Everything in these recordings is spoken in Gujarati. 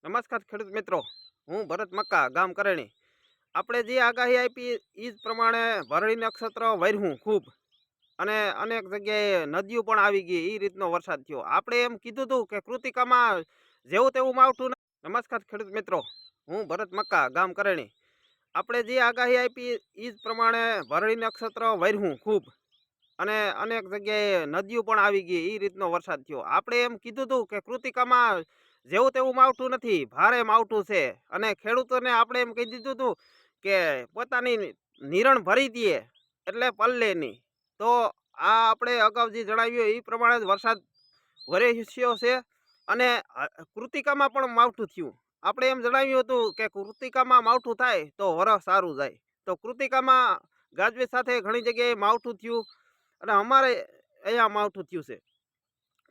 નમસ્કાર ખેડૂત મિત્રો, હું ભરત મક્કા ગામ કરેણી. આપણે જે આગાહી આપી એ જ પ્રમાણે ભરણી નક્ષત્ર વર્યું ખૂબ અને અનેક જગ્યાએ નદીઓ પણ આવી ગઈ એ રીતનો વરસાદ થયો. આપણે એમ કીધું હતું કે કૃતિકામાં જેવું તેવું માવઠું નમસ્કાર ખેડૂત મિત્રો, હું ભરત મક્કા ગામ કરેણી. આપણે જે આગાહી આપી એ જ પ્રમાણે ભરણી નક્ષત્ર વર્યું ખૂબ અને અનેક જગ્યાએ નદીઓ પણ આવી ગઈ એ રીતનો વરસાદ થયો. આપણે એમ કીધું હતું કે કૃતિકામાં જેવું તેવું માવઠું નથી, ભારે માવઠું છે. અને ખેડૂતોને આપણે એમ કહી દીધું હતું કે પોતાની નિરણ ભરી દઈએ એટલે પલ્લે નહીં. તો આ આપણે અગાઉ જે જણાવ્યું એ પ્રમાણે જ વરસાદ વરસ્યો છે અને કૃતિકામાં પણ માવઠું થયું. આપણે એમ જણાવ્યું હતું કે કૃતિકામાં માવઠું થાય તો વરસ સારું જાય. તો કૃતિકામાં ગાજવીજ સાથે ઘણી જગ્યાએ માવઠું થયું અને અમારે અહીંયા માવઠું થયું છે.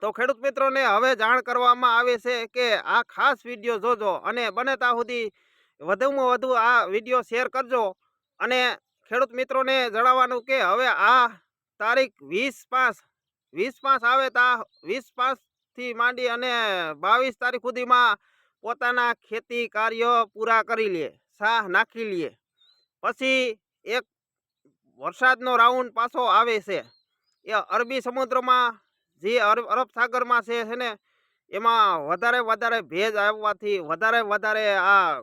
તો ખેડૂત મિત્રોને હવે જાણ કરવામાં આવે છે કે આ ખાસ વિડીયો જોજો અને બને ત્યાં સુધી વધુમાં વધુ આ વિડીયો શેર કરજો. અને ખેડૂત મિત્રોને જણાવવાનું કે હવે આ તારીખ 20/5 આવે તા 20/5થી માંડી અને 22 તારીખ સુધીમાં પોતાના ખેતી કાર્ય પૂરા કરી લે, સાહ નાખી લે. પછી એક વરસાદનો રાઉન્ડ પાછો આવે છે. એ અરબી સમુદ્રમાં જે અરબ સાગરમાં છે ને એમાં વધારે ભેજ આવવાથી વધારે આ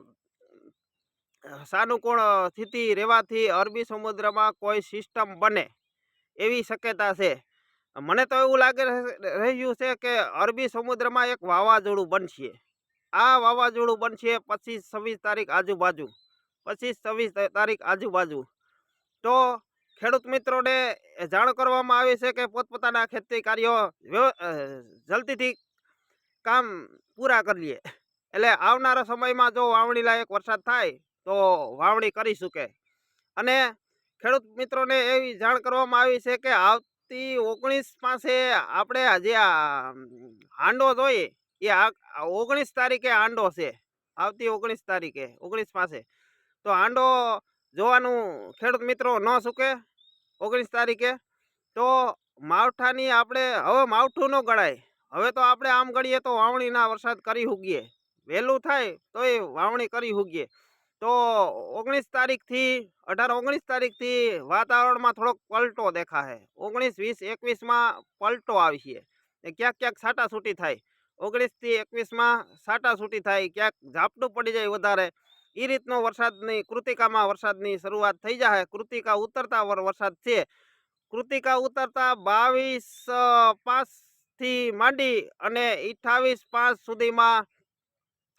સાનુકૂળ સ્થિતિ રહેવાથી અરબી સમુદ્રમાં કોઈ સિસ્ટમ બને એવી શક્યતા છે. મને તો એવું લાગે રહ્યું છે કે અરબી સમુદ્રમાં એક વાવાઝોડું બનશે. આ વાવાઝોડું બનશે 25-26 તારીખ આજુબાજુ, 25-26 તારીખ આજુબાજુ. તો ખેડૂત મિત્રોને જાણ કરવામાં આવી છે કે પોતપોતાના ખેતી કાર્યો જલ્દીથી કામ પૂરા કરીએ. એટલે આવનારા સમયમાં જો વાવણી લાયક વરસાદ થાય તો વાવણી કરી શકે. અને ખેડૂત મિત્રોને એવી જાણ કરવામાં આવી છે કે આવતી 19 પાસે આપણે જે આ હાંડો જોઈએ એ 19 તારીખે હાંડો છે. આવતી 19 તારીખે 19 પાસે તો હાંડો જોવાનું ખેડૂત મિત્રો ન ચૂકે. 19 તારીખે તો માવઠાની આપણે હવે માવઠું ન ગણાય. હવે તો આપણે આમ ગણીએ તો વાવણીના વરસાદ કરી ઉગીએ, વહેલું થાય તો એ વાવણી કરી ઉગીએ. તો 19 તારીખથી 18-19 તારીખથી વાતાવરણમાં થોડોક પલટો દેખાશે. 19, 20, 21માં પલટો આવશે. ક્યાંક છાટાછૂટી થાય. 19થી 21માં છાટાછૂટી થાય, ક્યાંક ઝાપટું પડી જાય વધારે. એ રીતનો વરસાદની કૃતિકામાં વરસાદની શરૂઆત થઈ જાય. કૃતિકા ઉતરતા વરસાદ છે. કૃતિકા ઉતરતા 22/5થી માંડી અને 28/5 સુધીમાં